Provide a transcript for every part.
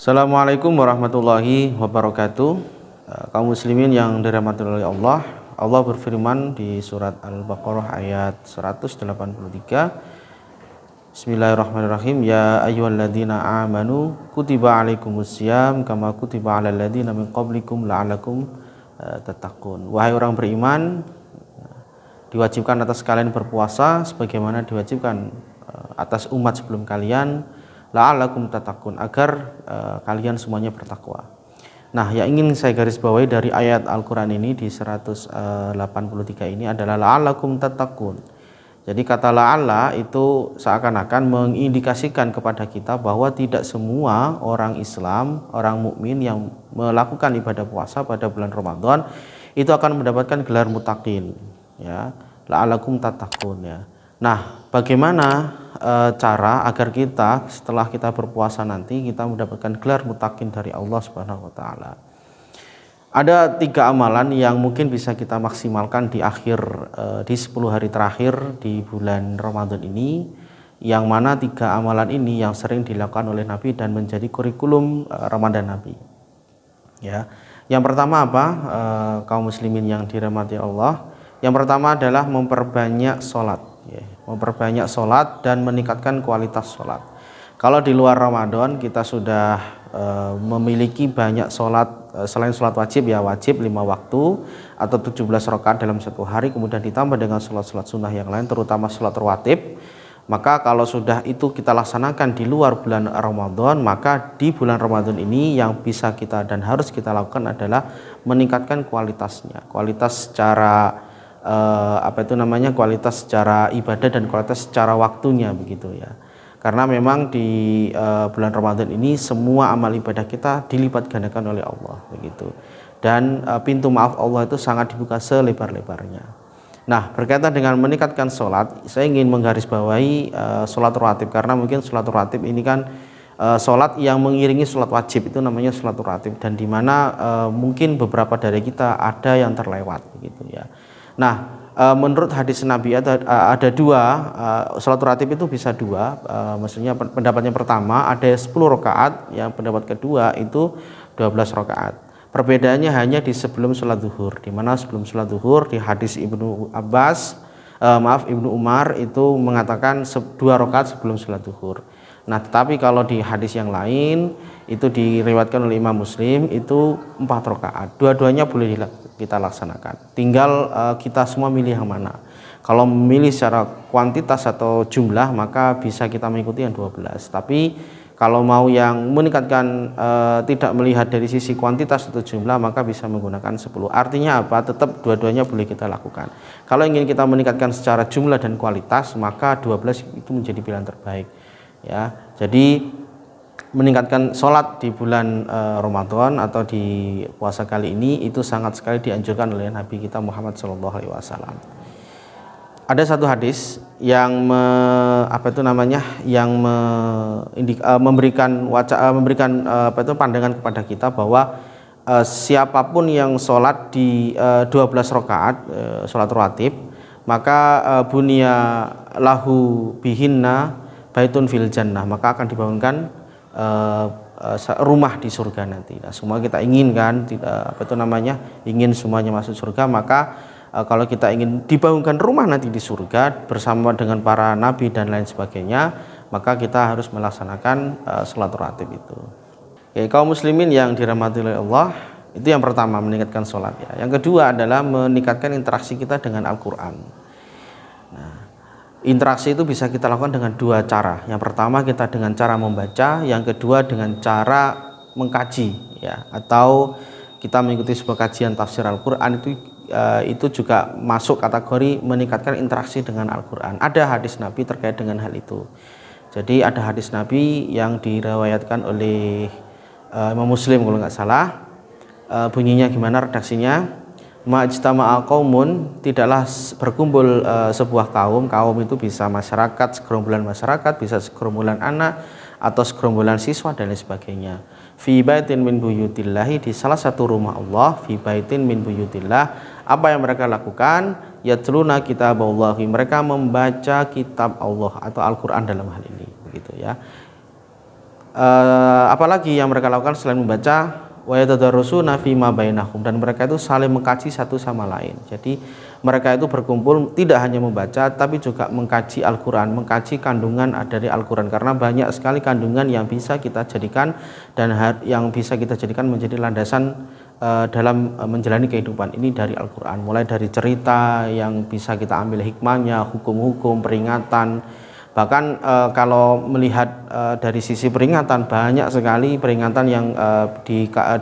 Assalamualaikum warahmatullahi wabarakatuh. Kaum muslimin yang dirahmati oleh Allah, Allah berfirman di surat Al-Baqarah ayat 183. Bismillahirrahmanirrahim. Ya ayyuhalladzina amanu kutiba alaikumusiyam kama kutiba alal ladzina min qablikum la'allakum tattaqun. Wahai orang beriman, diwajibkan atas kalian berpuasa sebagaimana diwajibkan atas umat sebelum kalian, la'allakum tattaqun, agar kalian semuanya bertakwa. Nah, yang ingin saya garis bawahi dari ayat Al-Qur'an ini di 183 ini adalah la'allakum tattaqun. Jadi kata la'alla itu seakan-akan mengindikasikan kepada kita bahwa tidak semua orang Islam, orang mukmin yang melakukan ibadah puasa pada bulan Ramadan itu akan mendapatkan gelar muttaqin, ya. La'allakum tattaqun, ya. Nah, bagaimana cara agar kita setelah kita berpuasa nanti kita mendapatkan gelar muttaqin dari Allah Subhanahu wa taala? Ada 3 amalan yang mungkin bisa kita maksimalkan di akhir di 10 hari terakhir di bulan Ramadan ini, yang mana 3 amalan ini yang sering dilakukan oleh Nabi dan menjadi kurikulum Ramadan Nabi. Ya. Yang pertama apa? Kaum muslimin yang dirahmati Allah, yang pertama adalah memperbanyak sholat, ya. Memperbanyak sholat dan meningkatkan kualitas sholat. Kalau di luar Ramadan kita sudah memiliki banyak sholat selain sholat wajib, ya wajib 5 waktu atau 17 rakaat dalam satu hari, kemudian ditambah dengan sholat-sholat sunnah yang lain terutama sholat rawatib. Maka kalau sudah itu kita laksanakan di luar bulan Ramadan, maka di bulan Ramadan ini yang bisa kita dan harus kita lakukan adalah meningkatkan kualitasnya, kualitas secara kualitas secara ibadah dan kualitas secara waktunya, begitu ya. Karena memang di bulan Ramadan ini semua amal ibadah kita dilipat gandakan oleh Allah, begitu. Dan pintu maaf Allah itu sangat dibuka selebar-lebarnya. Nah, berkaitan dengan meningkatkan sholat, saya ingin menggarisbawahi sholat rawatib, karena mungkin sholat rawatib ini kan sholat yang mengiringi sholat wajib, itu namanya sholat rawatib, dan dimana mungkin beberapa dari kita ada yang terlewat, begitu ya. Nah, menurut hadis Nabi ada 2 sholat rawatib itu bisa 2, maksudnya pendapat yang pertama ada 10 rakaat, yang pendapat kedua itu 12 rakaat. Perbedaannya hanya di sebelum sholat zuhur, di mana sebelum sholat zuhur di hadis Ibnu Umar itu mengatakan 2 rakaat sebelum sholat zuhur. Nah, tetapi kalau di hadis yang lain itu diriwayatkan oleh Imam Muslim itu 4 rakaat. Dua-duanya boleh kita laksanakan. Tinggal kita semua milih yang mana. Kalau memilih secara kuantitas atau jumlah maka bisa kita mengikuti yang 12. Tapi kalau mau yang meningkatkan tidak melihat dari sisi kuantitas atau jumlah maka bisa menggunakan 10. Artinya apa? Tetap dua-duanya boleh kita lakukan. Kalau ingin kita meningkatkan secara jumlah dan kualitas maka 12 itu menjadi pilihan terbaik. Ya, jadi meningkatkan sholat di bulan Ramadan atau di puasa kali ini itu sangat sekali dianjurkan oleh Nabi kita Muhammad SAW. Ada satu hadis yang memberikan pandangan kepada kita bahwa siapapun yang sholat di 12 rakaat sholat rawatib, maka bunya lahu bihinna baitun fil jannah, maka akan dibangunkan rumah di surga nanti. Nah, semua kita ingin kan, ingin semuanya masuk surga, maka kalau kita ingin dibangunkan rumah nanti di surga bersama dengan para nabi dan lain sebagainya, maka kita harus melaksanakan sholat rawatib itu. Oke, kaum muslimin yang dirahmati oleh Allah, itu yang pertama, meningkatkan sholat ya. Yang kedua adalah meningkatkan interaksi kita dengan Al-Quran. Nah, interaksi itu bisa kita lakukan dengan 2 cara. Yang pertama kita dengan cara membaca, yang kedua dengan cara mengkaji, ya, atau kita mengikuti sebuah kajian tafsir Al-Qur'an itu juga masuk kategori meningkatkan interaksi dengan Al-Qur'an. Ada hadis Nabi terkait dengan hal itu. Jadi ada hadis Nabi yang diriwayatkan oleh Imam Muslim kalau nggak salah. Bunyinya gimana redaksinya? Majtama'a qaumun, tidaklah berkumpul sebuah kaum itu bisa masyarakat, segerombolan masyarakat, bisa segerombolan anak atau segerombolan siswa dan lain sebagainya. Fi baitin min buyutillahi, di salah satu rumah Allah, fi baitin min buyutillah. Apa yang mereka lakukan? Yatluna kitaballahi, mereka membaca kitab Allah atau Al-Qur'an dalam hal ini, begitu ya. apalagi yang mereka lakukan selain membaca, wa yatadarrusuna fima bainahum, dan mereka itu saling mengkaji satu sama lain. Jadi mereka itu berkumpul tidak hanya membaca tapi juga mengkaji Al-Qur'an, mengkaji kandungan dari Al-Qur'an, karena banyak sekali kandungan yang bisa kita jadikan dan yang bisa kita jadikan menjadi landasan dalam menjalani kehidupan ini dari Al-Qur'an. Mulai dari cerita yang bisa kita ambil hikmahnya, hukum-hukum, peringatan. Bahkan kalau melihat dari sisi peringatan, banyak sekali peringatan yang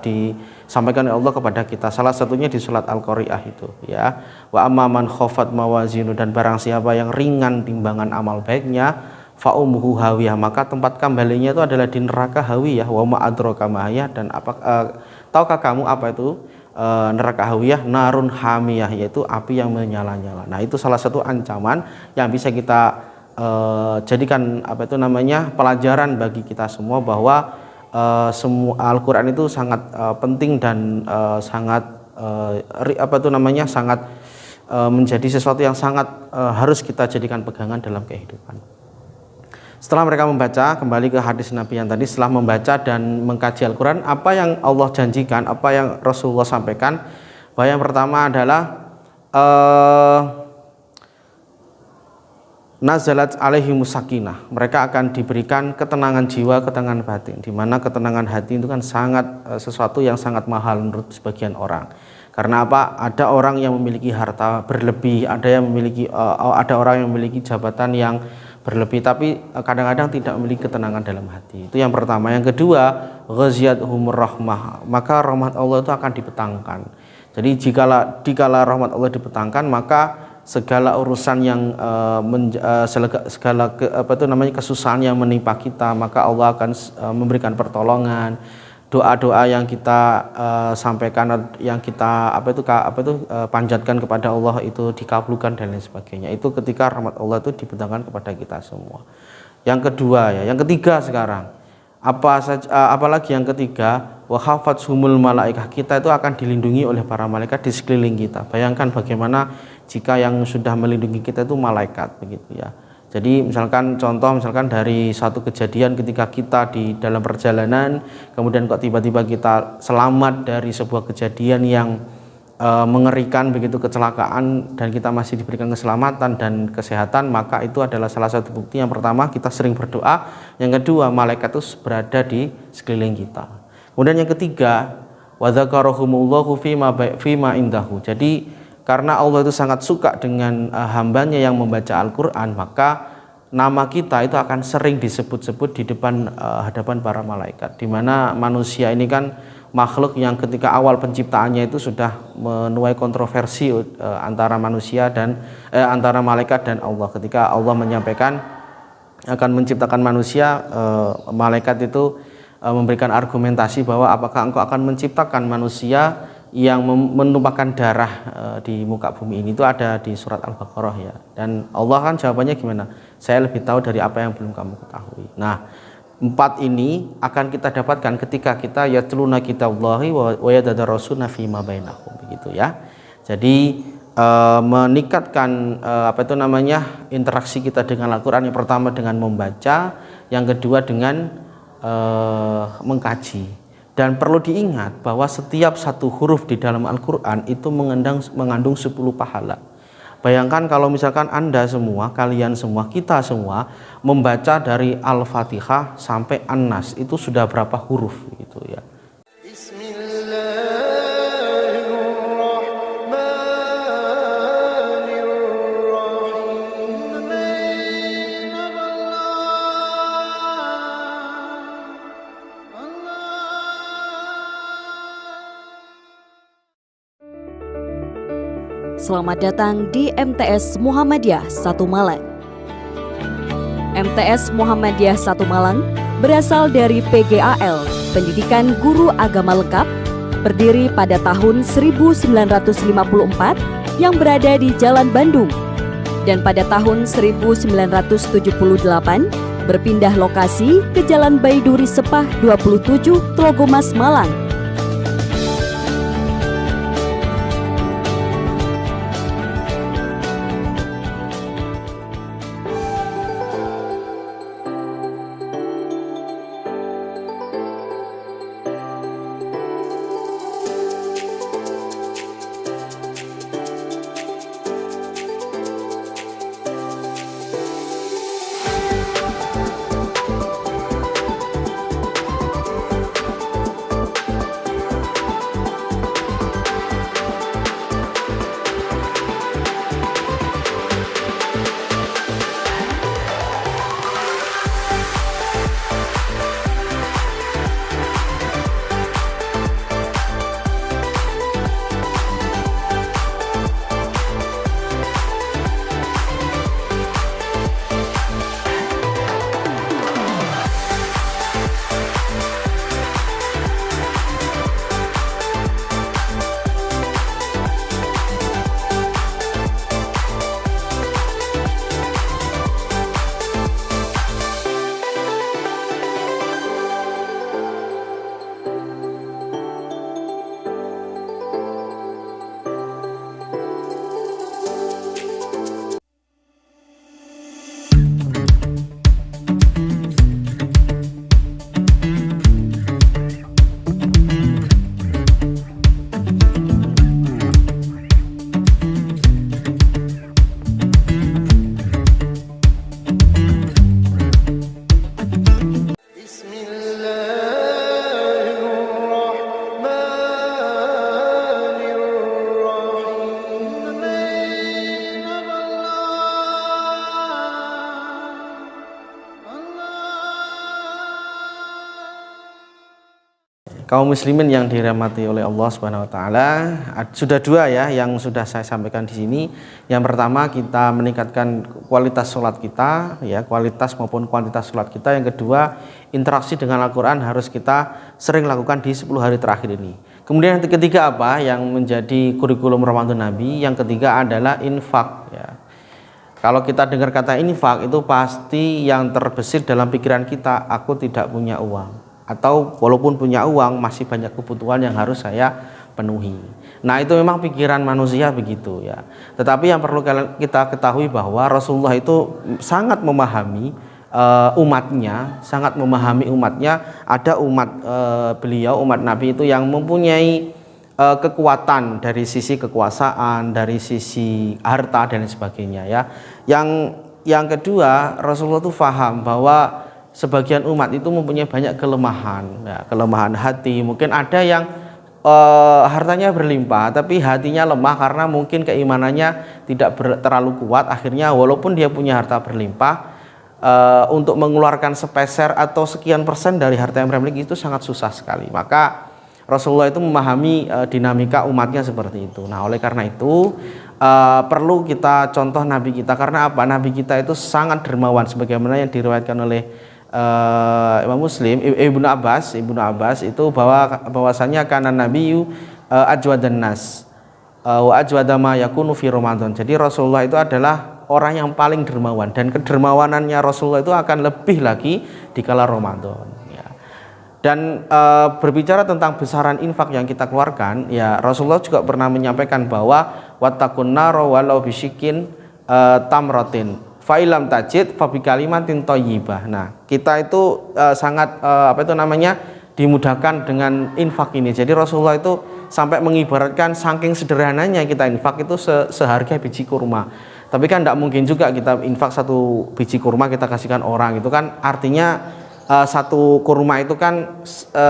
disampaikan oleh Allah kepada kita. Salah satunya di surat Al-Qari'ah itu, ya. Wa amman khafat mawazinu, dan barang siapa yang ringan timbangan amal baiknya, fa ummuhu hawiyah, maka tempat kembalinya itu adalah di neraka hawiyah. Wa ma adraka ma hiyah, dan tahukah kamu apa itu neraka hawiyah? Narun hamiyah, yaitu api yang menyala-nyala. Nah, itu salah satu ancaman yang bisa kita jadikan pelajaran bagi kita semua, bahwa semua Al-Qur'an itu sangat penting dan sangat sangat menjadi sesuatu yang sangat harus kita jadikan pegangan dalam kehidupan. Setelah mereka membaca, kembali ke hadis Nabi yang tadi, setelah membaca dan mengkaji Al-Qur'an, apa yang Allah janjikan, apa yang Rasulullah sampaikan, bahwa yang pertama adalah nazalat alaihimus sakinah, mereka akan diberikan ketenangan jiwa, ketenangan batin, di mana ketenangan hati itu kan sangat sesuatu yang sangat mahal menurut sebagian orang. Karena apa? Ada orang yang memiliki harta berlebih, ada orang yang memiliki jabatan yang berlebih, tapi kadang-kadang tidak memiliki ketenangan dalam hati. Itu yang pertama. Yang kedua, ghaziyatuhumur rahmah, maka rahmat Allah itu akan dipetangkan. Jadi dikala rahmat Allah dipetangkan, maka segala urusan yang kesusahan yang menimpa kita, maka Allah akan memberikan pertolongan. Doa-doa yang kita sampaikan, yang kita panjatkan kepada Allah itu dikabulkan dan lain sebagainya. Itu ketika rahmat Allah itu dibentangkan kepada kita semua. Yang kedua, yang ketiga sekarang, apalagi yang ketiga, wa hafatzhumul malaikah, kita itu akan dilindungi oleh para malaikat di sekeliling kita. Bayangkan bagaimana jika yang sudah melindungi kita itu malaikat, begitu ya. Jadi misalkan dari satu kejadian ketika kita di dalam perjalanan, kemudian kok tiba-tiba kita selamat dari sebuah kejadian yang mengerikan, begitu, kecelakaan, dan kita masih diberikan keselamatan dan kesehatan, maka itu adalah salah satu bukti. Yang pertama, kita sering berdoa. Yang kedua, malaikat itu berada di sekeliling kita. Kemudian yang ketiga, wa dzakarahumullahu fima indahu. Jadi karena Allah itu sangat suka dengan hambanya yang membaca Al-Qur'an, maka nama kita itu akan sering disebut-sebut di hadapan para malaikat. Di mana manusia ini kan makhluk yang ketika awal penciptaannya itu sudah menuai kontroversi antara manusia dan antara malaikat dan Allah. Ketika Allah menyampaikan akan menciptakan manusia, malaikat itu memberikan argumentasi bahwa apakah engkau akan menciptakan manusia yang menumpahkan darah di muka bumi ini. Itu ada di surat Al-Baqarah, ya. Dan Allah kan jawabannya gimana? Saya lebih tahu dari apa yang belum kamu ketahui. Nah, 4 ini akan kita dapatkan ketika kita yatluna kitaballahi wa yatadarrasuna fima bainahum, begitu ya. Jadi meningkatkan interaksi kita dengan Al-Qur'an, yang pertama dengan membaca, yang kedua dengan mengkaji. Dan perlu diingat bahwa setiap satu huruf di dalam Al-Qur'an itu mengandung 10 pahala. Bayangkan kalau misalkan Anda semua, kalian semua, kita semua membaca dari Al-Fatihah sampai An-Nas, itu sudah berapa huruf gitu ya. Selamat datang di MTS Muhammadiyah 1 Malang. MTS Muhammadiyah 1 Malang berasal dari PGAL, Pendidikan Guru Agama Lengkap, berdiri pada tahun 1954 yang berada di Jalan Bandung, dan pada tahun 1978 berpindah lokasi ke Jalan Baiduri Sepah 27, Tlogomas, Malang. kaum muslimin yang dirahmati oleh Allah Subhanahu wa taala, sudah dua ya yang sudah saya sampaikan di sini. Yang pertama, kita meningkatkan kualitas sholat kita ya, kualitas maupun kuantitas sholat kita. Yang kedua, interaksi dengan Al-Qur'an harus kita sering lakukan di 10 hari terakhir ini. Kemudian yang ketiga apa yang menjadi kurikulum Ramadan Nabi? Yang ketiga adalah infak ya. Kalau kita dengar kata infak itu pasti yang terbesit dalam pikiran kita, aku tidak punya uang, atau walaupun punya uang masih banyak kebutuhan yang harus saya penuhi. Nah, itu memang pikiran manusia begitu ya. Tetapi yang perlu kita ketahui bahwa Rasulullah itu sangat memahami umatnya, sangat memahami umatnya. Ada umat beliau, umat Nabi itu yang mempunyai kekuatan dari sisi kekuasaan, dari sisi harta dan sebagainya ya. Yang kedua, Rasulullah itu paham bahwa sebagian umat itu mempunyai banyak kelemahan ya, kelemahan hati. Mungkin ada yang hartanya berlimpah tapi hatinya lemah karena mungkin keimanannya tidak terlalu kuat. Akhirnya walaupun dia punya harta berlimpah, untuk mengeluarkan sepeser atau sekian persen dari harta yang mereka miliki itu sangat susah sekali. Maka Rasulullah itu memahami dinamika umatnya seperti itu. Nah, oleh karena itu perlu kita contoh Nabi kita. Karena apa? Nabi kita itu sangat dermawan sebagaimana yang diriwayatkan oleh Imam Muslim, Ibnu Abbas itu bahwasanya karena Nabiyu ajwadan nas wa ajwada ma yakunu fi Ramadan. Jadi Rasulullah itu adalah orang yang paling dermawan, dan kedermawanannya Rasulullah itu akan lebih lagi di kala Ramadan ya. Dan berbicara tentang besaran infak yang kita keluarkan ya, Rasulullah juga pernah menyampaikan bahwa wattaqun naro walau bisyikin tamratin fa'ilam tajid fabi kalimatin thayyibah. Nah, kita itu sangat dimudahkan dengan infak ini. Jadi Rasulullah itu sampai mengibaratkan saking sederhananya kita infak itu seharga biji kurma. Tapi kan tidak mungkin juga kita infak satu biji kurma kita kasihkan orang, itu kan artinya satu kurma itu kan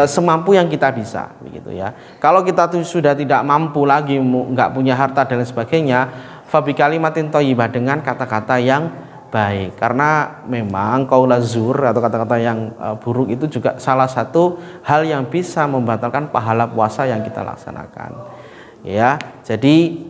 semampu yang kita bisa begitu ya. Kalau kita tuh sudah tidak mampu lagi, nggak punya harta dan lain sebagainya, fabi kalimatin thayyibah, dengan kata-kata yang baik. Karena memang qaulaz zur atau kata-kata yang buruk itu juga salah satu hal yang bisa membatalkan pahala puasa yang kita laksanakan ya. Jadi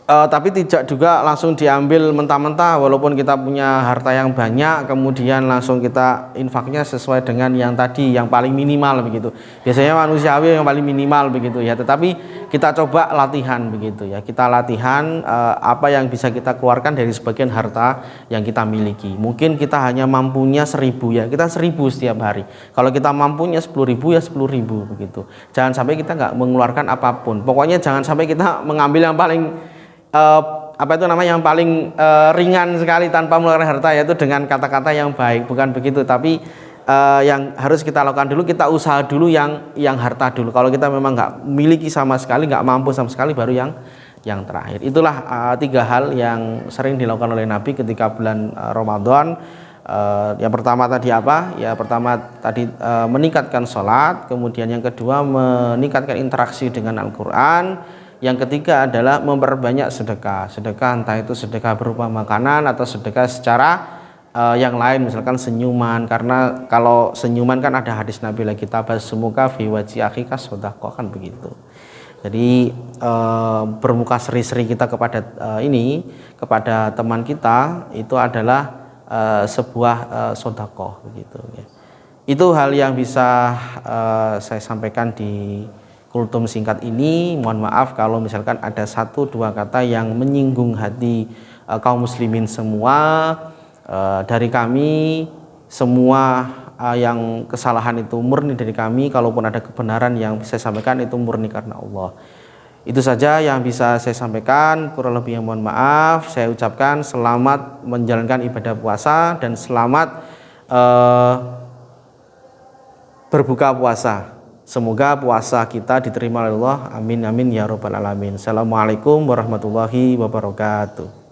tapi tidak juga langsung diambil mentah-mentah. Walaupun kita punya harta yang banyak, kemudian langsung kita infaknya sesuai dengan yang tadi, yang paling minimal begitu. Biasanya manusiawi yang paling minimal begitu ya. Tetapi kita coba latihan begitu ya. Kita latihan apa yang bisa kita keluarkan dari sebagian harta yang kita miliki. Mungkin kita hanya mampunya 1.000 ya, kita 1.000 setiap hari. Kalau kita mampunya 10.000 ya 10.000 begitu. Jangan sampai kita nggak mengeluarkan apapun. Pokoknya jangan sampai kita mengambil yang paling yang paling ringan sekali tanpa mengeluarkan harta, yaitu dengan kata-kata yang baik. Bukan begitu, tapi yang harus kita lakukan dulu, kita usaha dulu yang harta dulu. Kalau kita memang nggak miliki sama sekali, nggak mampu sama sekali, baru yang terakhir. Itulah 3 hal yang sering dilakukan oleh Nabi ketika bulan Ramadan. Yang pertama tadi apa? Ya, pertama tadi meningkatkan sholat. Kemudian yang kedua meningkatkan interaksi dengan Al-Quran. Yang ketiga adalah memperbanyak sedekah. Sedekah entah itu sedekah berupa makanan atau sedekah secara yang lain, misalkan senyuman. Karena kalau senyuman kan ada hadis Nabi lagi, tabassumuka fi wajhi akhika shadaqah, kan begitu. Jadi bermuka seri-seri kita kepada kepada teman kita itu adalah sebuah sedekah begitu ya. Itu hal yang bisa saya sampaikan di kultum singkat ini. Mohon maaf kalau misalkan ada 1-2 kata yang menyinggung hati kaum muslimin semua. Dari kami semua yang kesalahan itu murni dari kami. Kalaupun ada kebenaran yang saya sampaikan itu murni karena Allah. Itu saja yang bisa saya sampaikan. Kurang lebih mohon maaf. Saya ucapkan selamat menjalankan ibadah puasa dan selamat berbuka puasa. Semoga puasa kita diterima oleh Allah. Amin amin ya rabbal alamin. Assalamualaikum warahmatullahi wabarakatuh.